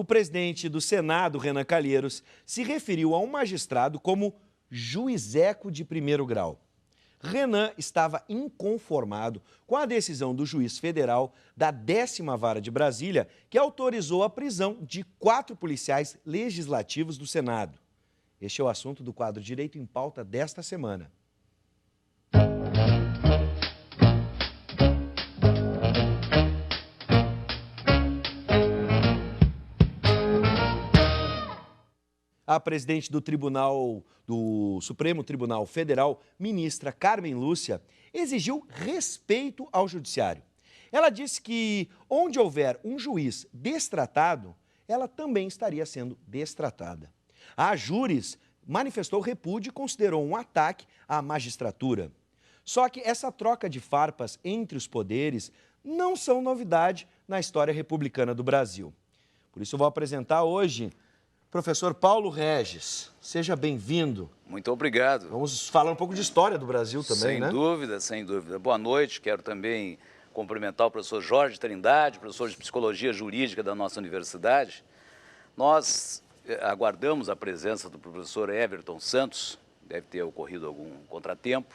O presidente do Senado, Renan Calheiros, se referiu a um magistrado como juizeco de primeiro grau. Renan estava inconformado com a decisão do juiz federal da 10ª Vara de Brasília, que autorizou a prisão de 4 policiais legislativos do Senado. Este é o assunto do quadro Direito em Pauta desta semana. A presidente do Supremo Tribunal Federal, ministra Carmen Lúcia, exigiu respeito ao judiciário. Ela disse que onde houver um juiz destratado, ela também estaria sendo destratada. A Júris manifestou repúdio e considerou um ataque à magistratura. Só que essa troca de farpas entre os poderes não são novidade na história republicana do Brasil. Por isso eu vou apresentar hoje professor Paulo Regis. Seja bem-vindo. Muito obrigado. Vamos falar um pouco de história do Brasil também, né? Sem dúvida, sem dúvida. Boa noite, quero também cumprimentar o professor Jorge Trindade, professor de Psicologia Jurídica da nossa universidade. Nós aguardamos a presença do professor Everton Santos, deve ter ocorrido algum contratempo,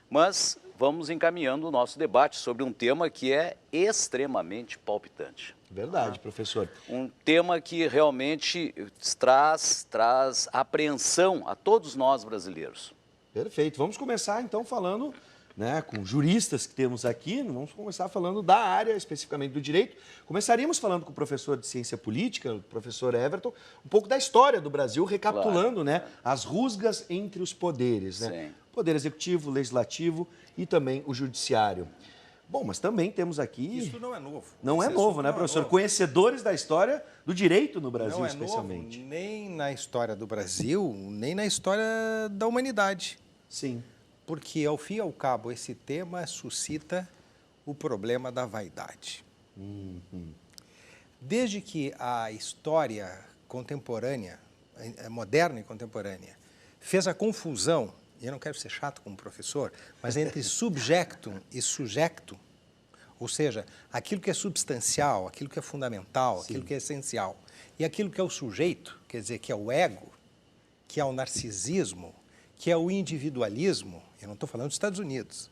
mas vamos encaminhando o nosso debate sobre um tema que é extremamente palpitante. Verdade, professor. Um tema que realmente traz apreensão a todos nós brasileiros. Perfeito. Vamos começar então falando, né, com juristas que temos aqui, vamos começar falando da área especificamente do direito. Começaríamos falando com o professor de Ciência Política, o professor Everton, um pouco da história do Brasil, recapitulando, claro, né, as rusgas entre os poderes, né? Sim. Poder Executivo, Legislativo e também o Judiciário. Bom, mas também temos aqui... Isso não é novo. Não é novo, né, professor? Conhecedores da história do direito no Brasil, não é especialmente. Novo, nem na história do Brasil, nem na história da humanidade. Sim. Porque, ao fim e ao cabo, esse tema suscita o problema da vaidade. Desde que a história contemporânea, moderna e contemporânea, fez a confusão, e eu não quero ser chato como professor, mas entre subjectum e sujectum, ou seja, aquilo que é substancial, aquilo que é fundamental, Sim, aquilo que é essencial, e aquilo que é o sujeito, quer dizer, que é o ego, que é o narcisismo, que é o individualismo. Eu não estou falando dos Estados Unidos,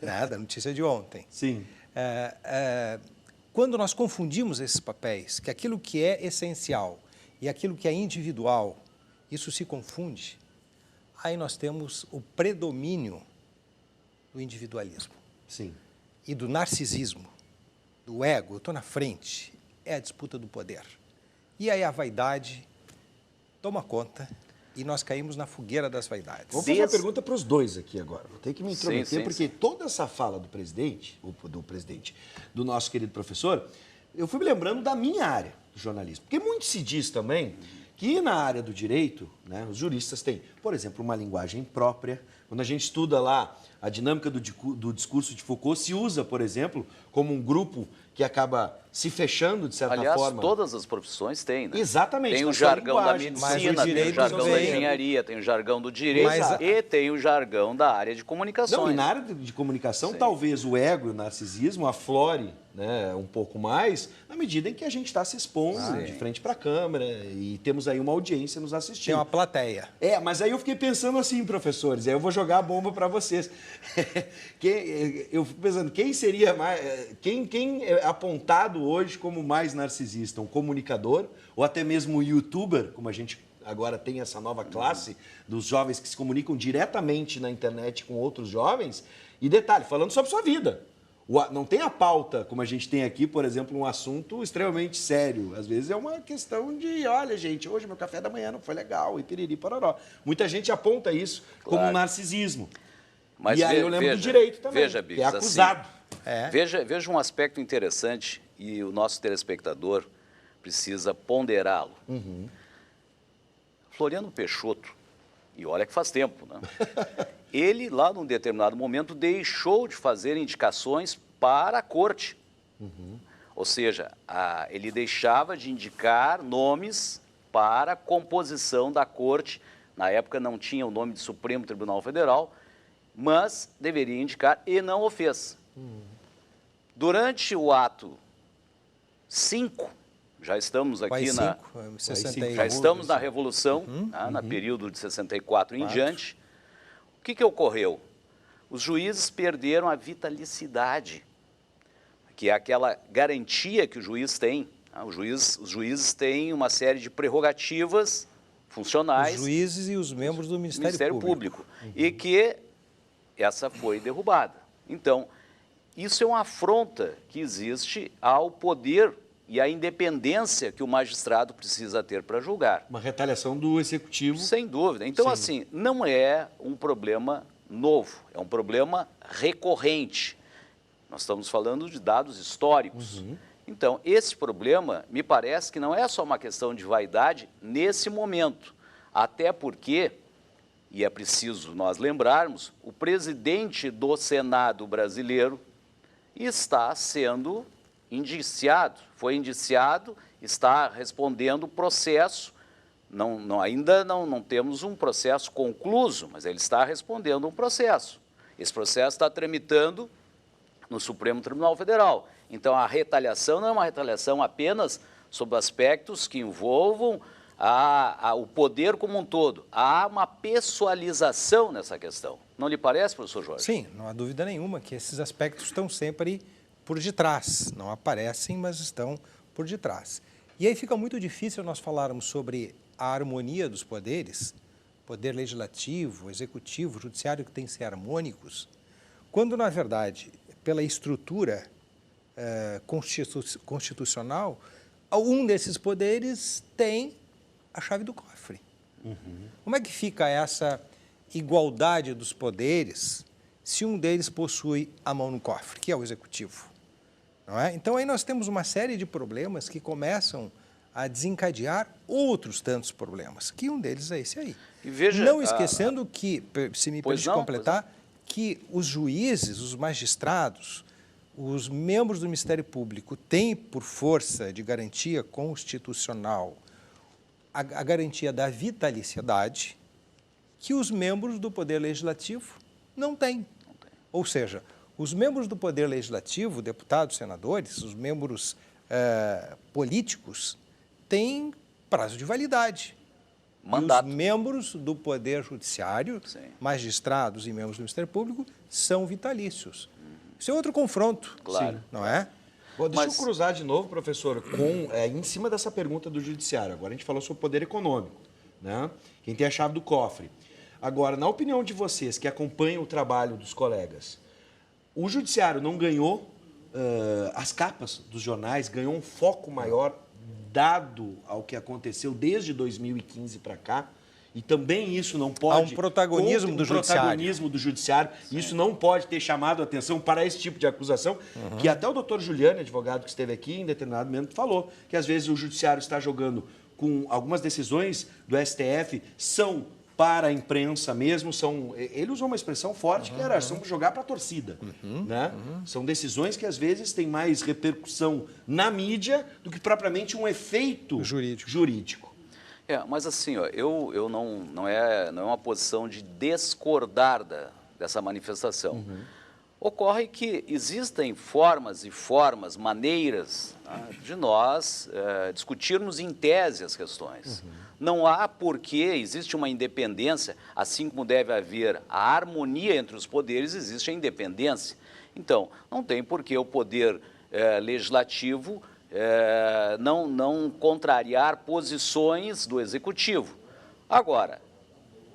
né, da notícia de ontem. Sim. Quando nós confundimos esses papéis, que aquilo que é essencial e aquilo que é individual, isso se confunde, aí nós temos o predomínio do individualismo. Sim. E do narcisismo, do ego, eu estou na frente, é a disputa do poder. E aí a vaidade toma conta e nós caímos na fogueira das vaidades. Vou fazer uma pergunta para os dois aqui agora. Vou ter que me intrometer, sim, porque toda essa fala do presidente, do nosso querido professor, eu fui me lembrando da minha área do jornalismo. Porque muito se diz também que na área do direito, né, os juristas têm, por exemplo, uma linguagem própria. Quando a gente estuda lá a dinâmica do discurso de Foucault, se usa, por exemplo, como um grupo que acaba se fechando, de certa Aliás, forma. todas as profissões têm, né? Exatamente. Tem o jargão da medicina, tem o jargão da engenharia, tem o jargão do direito e tem o jargão da área de comunicações. Não, e na área de comunicação, talvez o ego e o narcisismo aflore, né, um pouco mais, na medida em que a gente está se expondo de frente para a câmera e temos aí uma audiência nos assistindo. Tem uma plateia. Mas aí eu fiquei pensando assim, professores, aí eu vou jogar a bomba para vocês. Eu fico pensando, quem seria mais, quem é apontado hoje como mais narcisista? Um comunicador ou até mesmo um youtuber, como a gente agora tem essa nova classe dos jovens que se comunicam diretamente na internet com outros jovens? E detalhe, falando sobre sua vida. Não tem a pauta, como a gente tem aqui, por exemplo, um assunto extremamente sério. Às vezes é uma questão de, olha, gente, hoje meu café da manhã não foi legal, e piriri, pororó. Muita gente aponta isso como um narcisismo. Mas e aí eu lembro do direito também, que é acusado. Assim, veja um aspecto interessante e o nosso telespectador precisa ponderá-lo. Floriano Peixoto, e olha que faz tempo, né? Ele, lá num determinado momento, deixou de fazer indicações para a corte. Ou seja, ele deixava de indicar nomes para a composição da corte. Na época não tinha o nome de Supremo Tribunal Federal, mas deveria indicar e não o fez. Durante o ato 5 Já estamos aqui já já estamos na Revolução, no período de 64 em diante. O que ocorreu? Os juízes perderam a vitalicidade, que é aquela garantia que o juiz tem. Os juízes têm uma série de prerrogativas funcionais. Os juízes e os membros do Ministério Público. E que essa foi derrubada. Então, isso é uma afronta que existe ao poder e à independência que o magistrado precisa ter para julgar. Uma retaliação do executivo. Sem dúvida. Então, assim, não é um problema novo, é um problema recorrente. Nós estamos falando de dados históricos. Então, esse problema, me parece que não é só uma questão de vaidade nesse momento, até porque, e é preciso nós lembrarmos, o presidente do Senado brasileiro está sendo indiciado, foi indiciado, está respondendo processo, ainda não temos um processo concluso, mas ele está respondendo um processo. Esse processo está tramitando no Supremo Tribunal Federal. Então, a retaliação não é uma retaliação apenas sobre aspectos que envolvam o poder como um todo. Há uma pessoalização nessa questão. Não lhe parece, professor Jorge? Sim, não há dúvida nenhuma que esses aspectos estão sempre por detrás. Não aparecem, mas estão por detrás. E aí fica muito difícil nós falarmos sobre a harmonia dos poderes, poder legislativo, executivo, judiciário, que tem que ser harmônicos, quando, na verdade, pela estrutura constitucional, um desses poderes tem a chave do cofre. Como é que fica essa igualdade dos poderes se um deles possui a mão no cofre, que é o executivo? Não é? Então, aí nós temos uma série de problemas que começam a desencadear outros tantos problemas, que um deles é esse aí. E veja, não esquecendo que, se me permite completar, que os juízes, os magistrados, os membros do Ministério Público têm, por força de garantia constitucional, a garantia da vitaliciedade, que os membros do Poder Legislativo não têm. Ou seja, os membros do Poder Legislativo, deputados, senadores, os membros políticos, têm prazo de validade. Mandato. E os membros do Poder Judiciário, magistrados e membros do Ministério Público, são vitalícios. Isso é outro confronto, não é? Bom, deixa eu cruzar de novo, professor, em cima dessa pergunta do Judiciário. Agora a gente falou sobre o poder econômico, né? Quem tem a chave do cofre. Agora, na opinião de vocês, que acompanham o trabalho dos colegas, o Judiciário não ganhou as capas dos jornais, ganhou um foco maior dado ao que aconteceu desde 2015 para cá? E também isso não pode... Há um protagonismo do Judiciário. Protagonismo do Judiciário. Isso não pode ter chamado a atenção para esse tipo de acusação, que até o doutor Juliano, advogado que esteve aqui, em determinado momento falou que às vezes o Judiciário está jogando com algumas decisões do STF, são para a imprensa mesmo, ele usou uma expressão forte que era, são jogar para a torcida. Né? São decisões que às vezes têm mais repercussão na mídia do que propriamente um efeito jurídico. Mas assim, eu não é uma posição de discordar dessa manifestação. Ocorre que existem formas, maneiras de nós discutirmos em tese as questões. Não há porquê, existe uma independência, assim como deve haver a harmonia entre os poderes, existe a independência. Então, não tem porquê o poder legislativo não contrariar posições do executivo. Agora,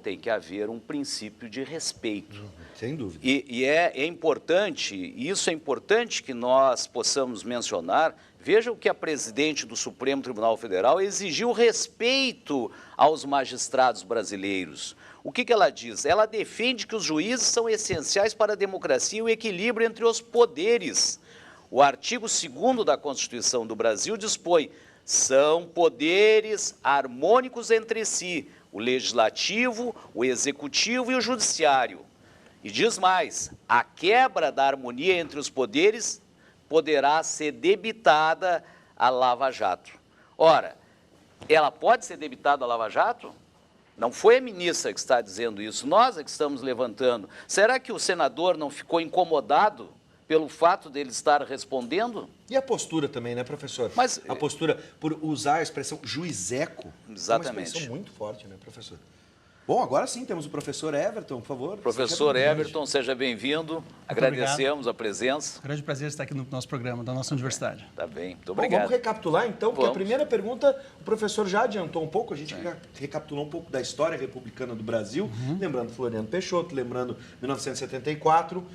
tem que haver um princípio de respeito. Sem dúvida. E é importante, isso é importante que nós possamos mencionar. Veja o que a presidente do Supremo Tribunal Federal exigiu respeito aos magistrados brasileiros. O que ela diz? Ela defende que os juízes são essenciais para a democracia e o equilíbrio entre os poderes. O artigo 2º da Constituição do Brasil dispõe: são poderes harmônicos entre si, o legislativo, o executivo e o judiciário. E diz mais: a quebra da harmonia entre os poderes poderá ser debitada à Lava Jato. Ora, ela pode ser debitada à Lava Jato? Não foi a ministra que está dizendo isso, nós é que estamos levantando. Será que o senador não ficou incomodado pelo fato dele estar respondendo? E a postura também, né, professor? Mas, a postura, por usar a expressão juizeco, exatamente. É uma expressão muito forte, né, professor? Bom, agora sim temos o professor Everton, por favor. Professor Everton, seja bem-vindo. Agradecemos a presença. Grande prazer estar aqui no nosso programa, da nossa universidade. Tá bem, muito Bom, obrigado. vamos recapitular então, porque Vamos. a primeira pergunta o professor já adiantou um pouco, a gente recapitulou um pouco da história republicana do Brasil, lembrando Floriano Peixoto, lembrando 1974.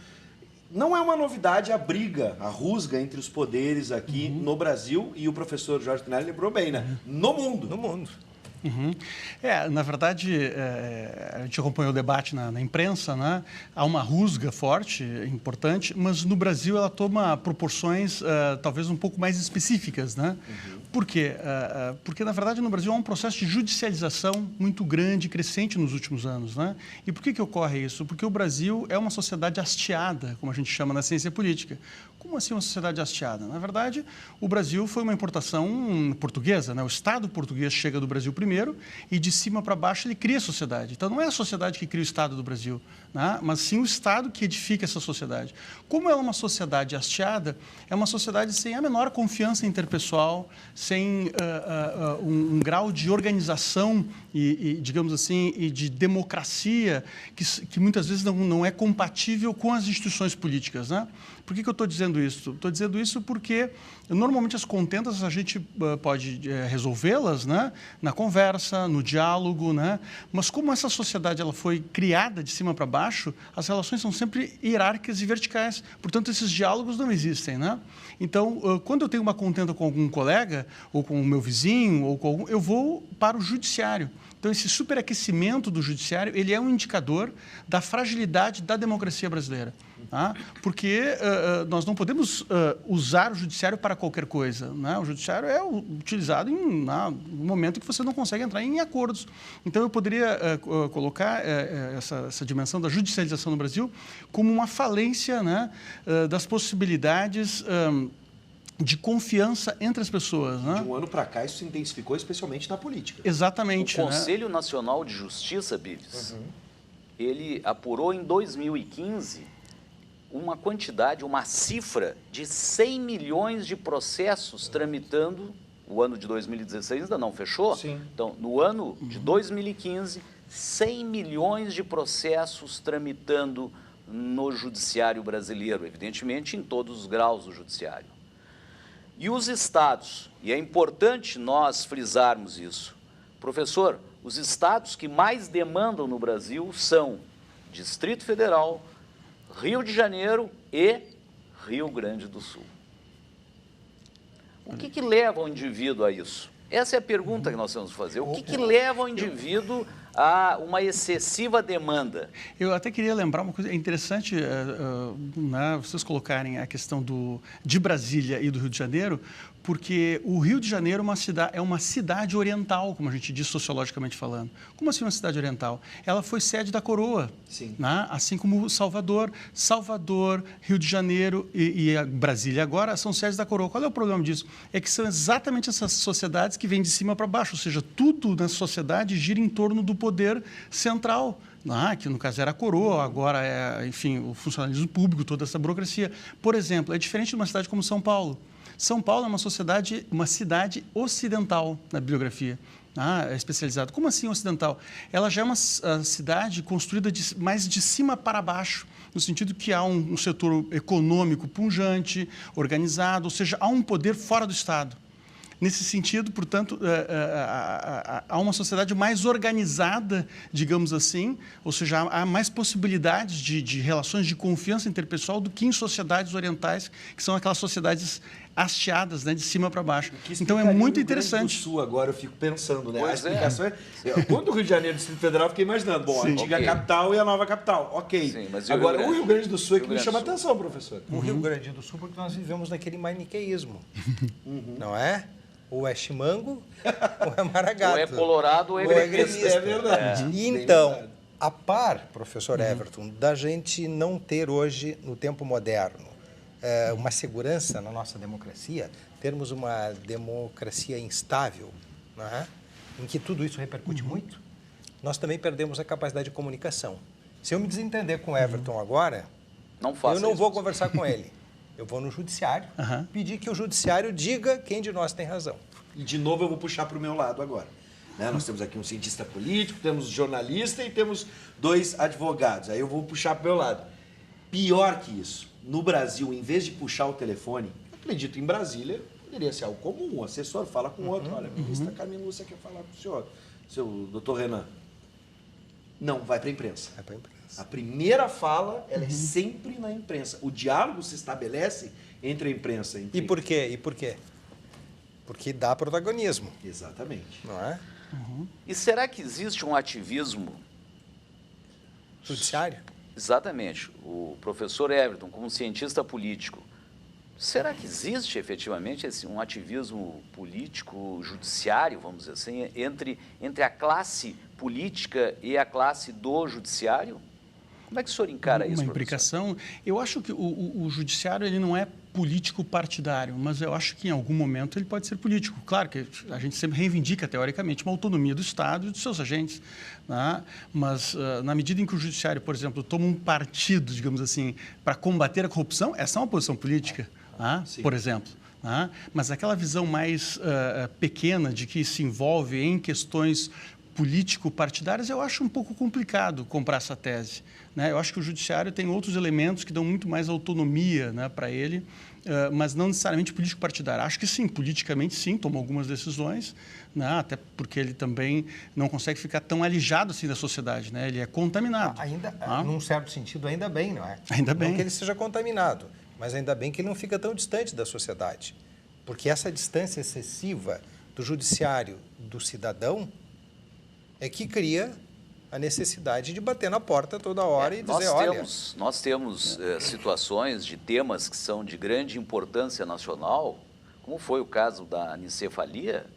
Não é uma novidade a briga, a rusga entre os poderes aqui no Brasil, e o professor Jorge Tinelli lembrou bem, né? No mundo. No mundo. Na verdade, a gente acompanhou o debate na imprensa, né? Há uma rusga forte, importante, mas no Brasil ela toma proporções talvez um pouco mais específicas, né? Por quê? Porque, na verdade, no Brasil há um processo de judicialização muito grande, crescente nos últimos anos, né? E por que ocorre isso? Porque o Brasil é uma sociedade hasteada, como a gente chama na ciência política. Como assim uma sociedade hasteada? Na verdade, o Brasil foi uma importação portuguesa, né? O Estado português chega do Brasil primeiro e de cima para baixo ele cria a sociedade. Então, não é a sociedade que cria o Estado do Brasil, né? Mas sim o Estado que edifica essa sociedade. Como ela é uma sociedade hasteada, é uma sociedade sem a menor confiança interpessoal, sem um grau de organização e, digamos assim, e de democracia que muitas vezes não é compatível com as instituições políticas, né? Por que eu estou dizendo isso? Estou dizendo isso porque, normalmente, as contendas a gente pode resolvê-las, né, na conversa, no diálogo, né? Mas como essa sociedade ela foi criada de cima para baixo, as relações são sempre hierárquicas e verticais. Portanto, esses diálogos não existem, né? Então, quando eu tenho uma contenda com algum colega, ou com o meu vizinho, ou com algum, eu vou para o judiciário. Então, esse superaquecimento do judiciário, ele é um indicador da fragilidade da democracia brasileira. Tá? Porque nós não podemos usar o judiciário para qualquer coisa, né? O judiciário é utilizado no momento que você não consegue entrar em acordos. Então, eu poderia colocar essa dimensão da judicialização no Brasil como uma falência, né, das possibilidades de confiança entre as pessoas. Né? De um ano para cá, isso se intensificou, especialmente na política. Exatamente. O Conselho Nacional de Justiça, Bives, ele apurou em 2015 uma quantidade, uma cifra de 100 milhões de processos tramitando. O ano de 2016 ainda não fechou. Sim. Então, no ano de 2015, 100 milhões de processos tramitando no judiciário brasileiro, evidentemente em todos os graus do judiciário. E os estados, e é importante nós frisarmos isso, professor, os estados que mais demandam no Brasil são Distrito Federal, Rio de Janeiro e Rio Grande do Sul. O que leva o indivíduo a isso? Essa é a pergunta que nós temos que fazer. O que leva o indivíduo a uma excessiva demanda? Eu até queria lembrar uma coisa, é interessante né, vocês colocarem a questão de Brasília e do Rio de Janeiro, porque o Rio de Janeiro é uma cidade oriental, como a gente diz sociologicamente falando. Como assim uma cidade oriental? Ela foi sede da coroa, né? Assim como Salvador, Rio de Janeiro e Brasília agora são sedes da coroa. Qual é o problema disso? É que são exatamente essas sociedades que vêm de cima para baixo, ou seja, tudo na sociedade gira em torno do poder central. Que no caso era a coroa, agora é, enfim, o funcionalismo público, toda essa burocracia. Por exemplo, é diferente de uma cidade como São Paulo. São Paulo é uma cidade ocidental na bibliografia, é especializada. Como assim ocidental? Ela já é uma cidade construída mais de cima para baixo, no sentido que há um setor econômico pujante, organizado, ou seja, há um poder fora do Estado. Nesse sentido, portanto, há uma sociedade mais organizada, digamos assim, ou seja, há mais possibilidades de relações de confiança interpessoal do que em sociedades orientais, que são aquelas sociedades hasteadas, né, de cima para baixo. Então, é muito interessante. Do Sul, agora eu fico pensando, né? Pois a explicação quando o Rio de Janeiro e o Distrito Federal, eu fiquei imaginando, bom, a antiga capital e a nova capital, ok. Sim, mas agora, o Rio Grande do Sul é que me chama a atenção, professor. O Rio Grande do Sul, porque nós vivemos naquele maniqueísmo, não é? Ou é chimango, ou é maragato. Ou é colorado, ou é gremista. É verdade. E então, a par, professor Everton, da gente não ter hoje, no tempo moderno, uma segurança na nossa democracia, termos uma democracia instável, não é? Em que tudo isso repercute muito, nós também perdemos a capacidade de comunicação. Se eu me desentender com o Everton agora, eu não vou conversar com ele. Eu vou no judiciário pedir que o judiciário diga quem de nós tem razão. E, de novo, eu vou puxar para o meu lado agora. Né? Nós temos aqui um cientista político, temos jornalista e temos 2 advogados. Aí eu vou puxar para o meu lado. Pior que isso, no Brasil, em vez de puxar o telefone, acredito em Brasília, poderia ser algo comum. Um assessor fala com o outro. Olha, a ministra Carmen Lúcia quer falar com o senhor. Seu doutor Renan. Não, vai para a imprensa. Vai para a imprensa. A primeira fala, ela é sempre na imprensa. O diálogo se estabelece entre a imprensa. E por quê? E por quê? Porque dá protagonismo. Exatamente. Não é? E será que existe um ativismo? Judiciário? Exatamente. O professor Everton, como cientista político, será que existe efetivamente um ativismo político, judiciário, vamos dizer assim, entre a classe política e a classe do judiciário? Como é que o senhor encara isso, Uma professor? implicação. Eu acho que o judiciário ele não é político partidário, mas eu acho que em algum momento ele pode ser político. Claro que a gente sempre reivindica, teoricamente, uma autonomia do Estado e dos seus agentes, né? Mas na medida em que o judiciário, por exemplo, toma um partido, digamos assim, para combater a corrupção, essa é uma posição política, né? Por exemplo. Né? Mas aquela visão mais pequena de que se envolve em questões político-partidárias, eu acho um pouco complicado comprar essa tese. Né? Eu acho que o judiciário tem outros elementos que dão muito mais autonomia, né, para ele, mas não necessariamente político-partidário. Acho que sim, politicamente sim, toma algumas decisões, né, até porque ele também não consegue ficar tão alijado assim da sociedade, né? Ele é contaminado. Num certo sentido, ainda bem, não é? Ainda bem. Não que ele seja contaminado, mas ainda bem que ele não fica tão distante da sociedade. Porque essa distância excessiva do judiciário do cidadão é que cria a necessidade de bater na porta toda hora e dizer, olha... Nós temos situações de temas que são de grande importância nacional, como foi o caso da anencefalia.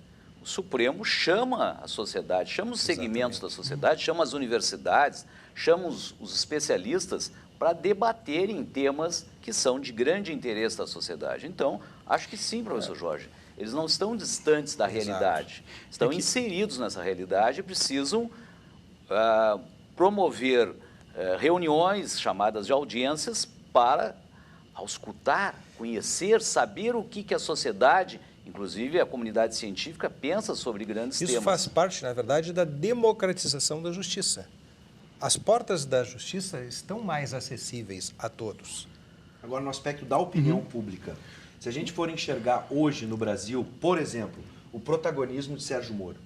O Supremo chama a sociedade, chama os segmentos da sociedade, chama as universidades, chama os especialistas para debaterem temas que são de grande interesse da sociedade. Então, acho que sim, professor Jorge. Eles não estão distantes da realidade, estão inseridos nessa realidade e precisam promover reuniões chamadas de audiências para auscultar, conhecer, saber o que a sociedade, inclusive a comunidade científica, pensa sobre grandes temas. Isso faz parte, na verdade, da democratização da justiça. As portas da justiça estão mais acessíveis a todos. Agora, no aspecto da opinião pública, se a gente for enxergar hoje no Brasil, por exemplo, o protagonismo de Sérgio Moro,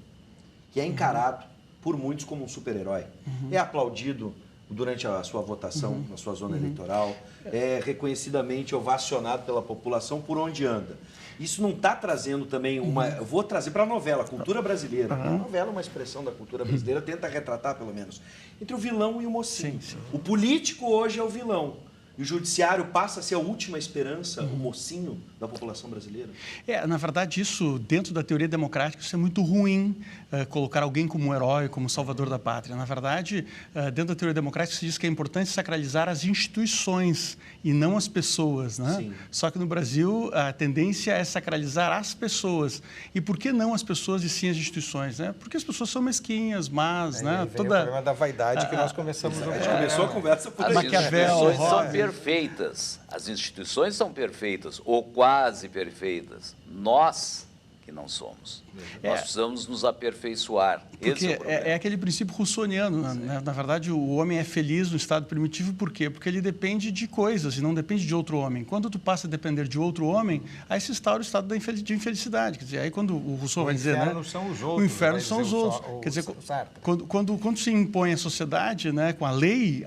que é encarado por muitos como um super-herói, é aplaudido durante a sua votação na sua zona eleitoral, é reconhecidamente ovacionado pela população por onde anda. Isso não está trazendo também uma... Eu vou trazer para a novela, a cultura brasileira. A novela é uma expressão da cultura brasileira, tenta retratar, pelo menos, entre o vilão e o mocinho. Sim. O político hoje é o vilão. E o judiciário passa a ser a última esperança, o mocinho da população brasileira? Na verdade, isso, dentro da teoria democrática, isso é muito ruim, colocar alguém como um herói, como salvador da pátria. Na verdade, dentro da teoria democrática, se diz que é importante sacralizar as instituições e não as pessoas, né? Sim. Só que no Brasil, a tendência é sacralizar as pessoas. E por que não as pessoas e sim as instituições? Né? Porque as pessoas são mesquinhas, mas... Né? O problema da vaidade que nós começamos a gente começou a conversa por aí. As instituições são perfeitas. As instituições são perfeitas, ou quase perfeitas. Nós que não somos. Nós precisamos nos aperfeiçoar. Porque é aquele princípio russoniano. Né? Na verdade, o homem é feliz no estado primitivo por quê? Porque ele depende de coisas e não depende de outro homem. Quando tu passa a depender de outro homem, aí se instaura o estado de infelicidade. Quer dizer, aí quando o Rousseau vai dizer... O inferno são os outros. O inferno são os outros. Quer dizer, quando se impõe a sociedade, né, com a lei,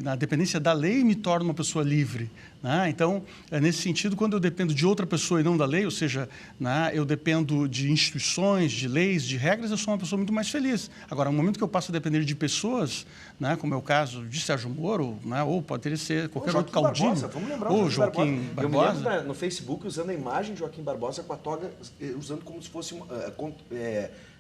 na dependência da lei, me torna uma pessoa livre. Né? Então, nesse sentido, quando eu dependo de outra pessoa e não da lei, ou seja, né, eu dependo de instituições, de leis, de regras, eu sou uma pessoa muito mais feliz. Agora, no momento que eu passo a depender de pessoas, né, como é o caso de Sérgio Moro, né, ou pode ser qualquer outro Caldinho, vamos lembrar ou Joaquim Barbosa. Eu me lembro no Facebook usando a imagem de Joaquim Barbosa com a toga, usando como se fosse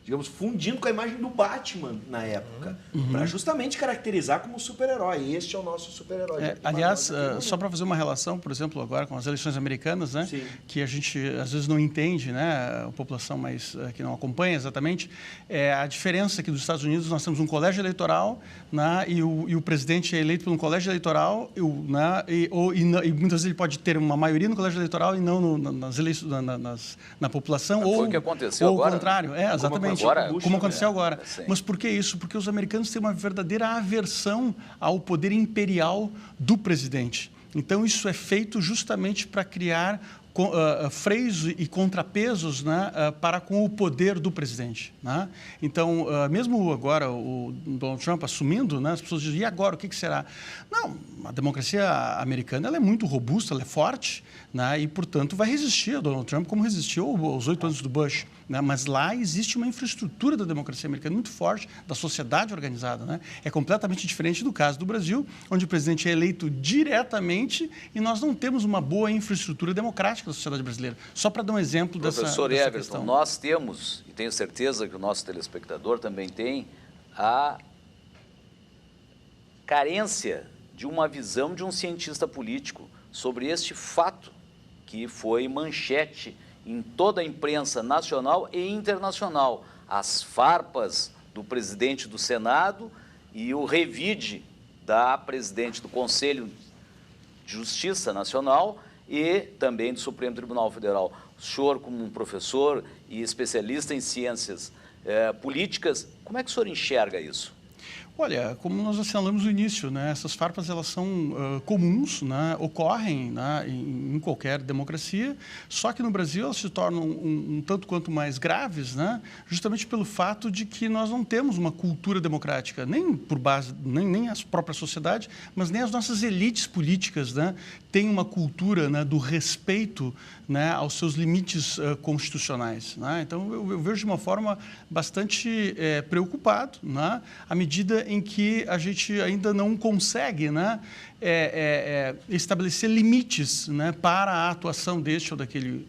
digamos, fundindo com a imagem do Batman na época, para justamente caracterizar como super-herói. Este é o nosso super-herói. Aliás, só para fazer uma relação, por exemplo, agora com as eleições americanas, né, que a gente às vezes não entende, né, a população mais que não acompanha exatamente, a diferença que dos Estados Unidos nós temos um colégio eleitoral, né, e o presidente é eleito por um colégio eleitoral, né, e muitas vezes ele pode ter uma maioria no colégio eleitoral e não nas eleições, na população, Foi ou o que aconteceu ou agora, o contrário. Exatamente. Como aconteceu agora. Mas por que isso? Porque os americanos têm uma verdadeira aversão ao poder imperial do presidente. Então, isso é feito justamente para criar freios e contrapesos, né, para com o poder do presidente. Né? Então, mesmo agora o Donald Trump assumindo, né, as pessoas dizem, e agora, o que será? Não, a democracia americana ela é muito robusta, ela é forte, né, e, portanto, vai resistir ao Donald Trump como resistiu aos 8 anos do Bush. Né? Mas lá existe uma infraestrutura da democracia americana muito forte, da sociedade organizada. Né? É completamente diferente do caso do Brasil, onde o presidente é eleito diretamente e nós não temos uma boa infraestrutura democrática da sociedade brasileira. Só para dar um exemplo dessa questão. Professor Everton, nós temos, e tenho certeza que o nosso telespectador também tem, a carência de uma visão de um cientista político sobre este fato que foi manchete em toda a imprensa nacional e internacional, as farpas do presidente do Senado e o revide da presidente do Conselho de Justiça Nacional e também do Supremo Tribunal Federal. O senhor, como um professor e especialista em ciências políticas, como é que o senhor enxerga isso? Olha, como nós assinalamos no início, né, essas farpas elas são comuns, né, ocorrem, né, em qualquer democracia, só que no Brasil elas se tornam um tanto quanto mais graves, né, justamente pelo fato de que nós não temos uma cultura democrática, nem por base, nem a própria sociedade, mas nem as nossas elites políticas, né, têm uma cultura, né, do respeito, né, aos seus limites constitucionais. Né? Então, eu vejo de uma forma bastante preocupado, né, à medida em que a gente ainda não consegue, né, estabelecer limites, né, para a atuação deste ou daquele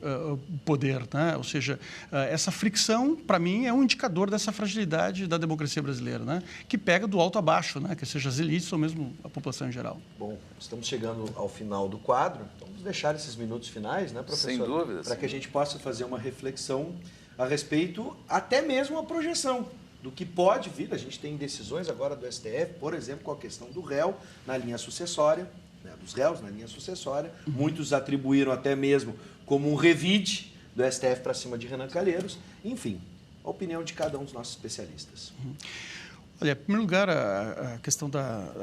poder. Né? Ou seja, essa fricção, para mim, é um indicador dessa fragilidade da democracia brasileira, né, que pega do alto a baixo, né, que seja as elites ou mesmo a população em geral. Bom, estamos chegando ao final do quadro. Vamos deixar esses minutos finais, né, professor? Sem dúvida. Para que a gente possa fazer uma reflexão a respeito, até mesmo a projeção do que pode vir. A gente tem decisões agora do STF, por exemplo, com a questão do réu na linha sucessória, né, dos réus na linha sucessória. Muitos atribuíram até mesmo como um revide do STF para cima de Renan Calheiros. Enfim, a opinião de cada um dos nossos especialistas. Olha, em primeiro lugar, a questão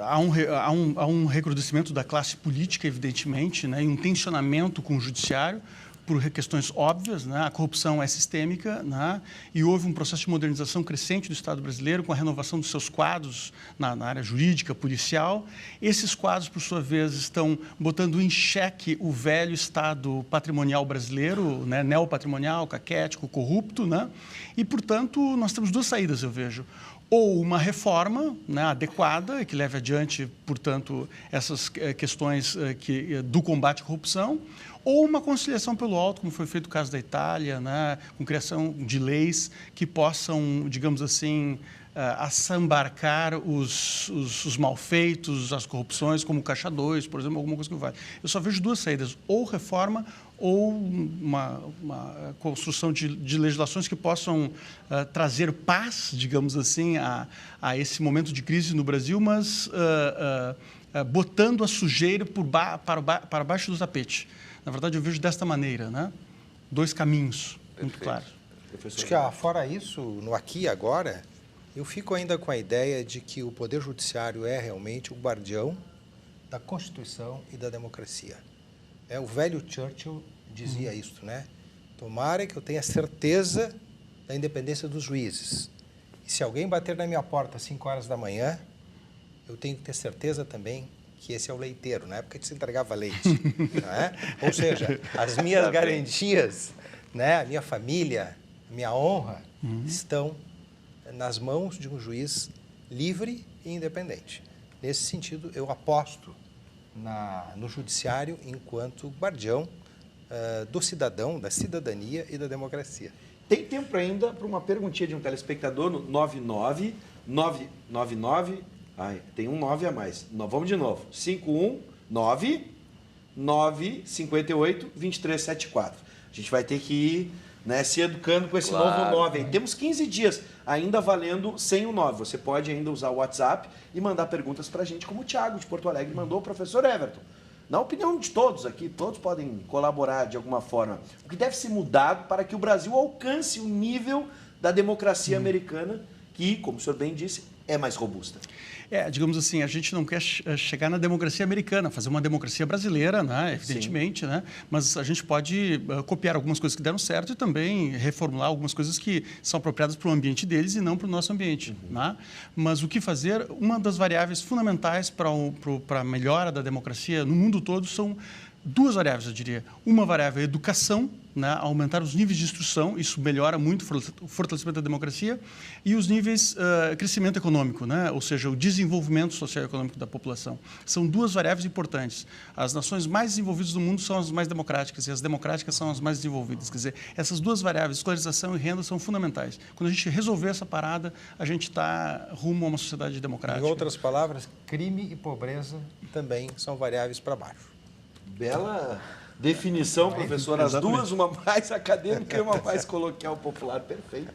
há um recrudescimento da classe política, evidentemente, né, e um tensionamento com o judiciário, por questões óbvias, né? A corrupção é sistêmica, né? E houve um processo de modernização crescente do Estado brasileiro com a renovação dos seus quadros na área jurídica, policial. Esses quadros, por sua vez, estão botando em xeque o velho Estado patrimonial brasileiro, né? Neopatrimonial, caquético, corrupto, né? E, portanto, nós temos duas saídas, eu vejo. Ou uma reforma, né, adequada, que leve adiante, portanto, essas questões do combate à corrupção, ou uma conciliação pelo alto, como foi feito no caso da Itália, né, com criação de leis que possam, digamos assim, assambarcar os malfeitos, as corrupções, como o Caixa 2, por exemplo, alguma coisa que vai. Eu só vejo duas saídas, ou reforma ou uma construção de legislações que possam trazer paz, digamos assim, a esse momento de crise no Brasil, mas botando a sujeira para baixo do tapete. Na verdade, eu vejo desta maneira, né? Dois caminhos muito claros. Acho que, fora isso, no aqui e agora, eu fico ainda com a ideia de que o Poder Judiciário é realmente o guardião da Constituição e da democracia. O velho Churchill dizia isso, né? Tomara que eu tenha certeza da independência dos juízes. E se alguém bater na minha porta às 5 horas da manhã, eu tenho que ter certeza também que esse é o leiteiro. Na época a gente se entregava leite. Não é? Ou seja, as minhas garantias, né? A minha família, a minha honra, estão nas mãos de um juiz livre e independente. Nesse sentido, eu aposto no judiciário enquanto guardião do cidadão, da cidadania e da democracia. Tem tempo ainda para uma perguntinha de um telespectador no 99999. Ai, tem um 9 a mais. Vamos de novo. 519-958-2374. A gente vai ter que ir, né, se educando com esse novo 9. Aí temos 15 dias ainda valendo sem o 9. Você pode ainda usar o WhatsApp e mandar perguntas para a gente, como o Thiago de Porto Alegre mandou, o professor Everton. Na opinião de todos aqui, todos podem colaborar de alguma forma. O que deve ser mudado para que o Brasil alcance o nível da democracia americana, que, como o senhor bem disse, é mais robusta. Digamos assim, a gente não quer chegar na democracia americana, fazer uma democracia brasileira, né, evidentemente, né, mas a gente pode copiar algumas coisas que deram certo e também reformular algumas coisas que são apropriadas para o ambiente deles e não para o nosso ambiente. Né? Mas o que fazer? Uma das variáveis fundamentais para a melhora da democracia no mundo todo são duas variáveis, eu diria. Uma variável é a educação, né, aumentar os níveis de instrução, isso melhora muito o fortalecimento da democracia, e os níveis crescimento econômico, né, ou seja, o desenvolvimento social e econômico da população. São duas variáveis importantes. As nações mais desenvolvidas do mundo são as mais democráticas e as democráticas são as mais desenvolvidas. Quer dizer, essas duas variáveis, escolarização e renda, são fundamentais. Quando a gente resolver essa parada, a gente está rumo a uma sociedade democrática. Em outras palavras, crime e pobreza também são variáveis para baixo. Bela definição, professor. As duas, uma mais acadêmica e uma mais coloquial popular. Perfeito.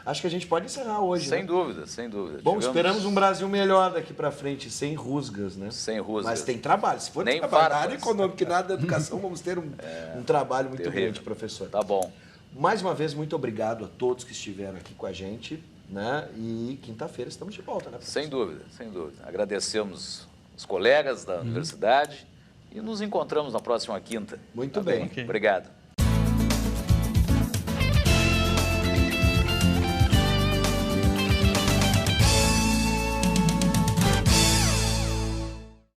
Acho que a gente pode encerrar hoje, Sem né? dúvida, sem dúvida. Bom, esperamos um Brasil melhor daqui para frente, sem rusgas, né? Sem rusgas. Mas tem trabalho. Se for Nem trabalhar na farpas. área econômica e na área da educação, vamos ter um trabalho muito terrível. grande, professor. Tá bom. Mais uma vez, muito obrigado a todos que estiveram aqui com a gente, né? E quinta-feira estamos de volta, né, professor? Sem dúvida, sem dúvida. Agradecemos os colegas da universidade e nos encontramos na próxima quinta. Muito Tá bem. Ok. Obrigado.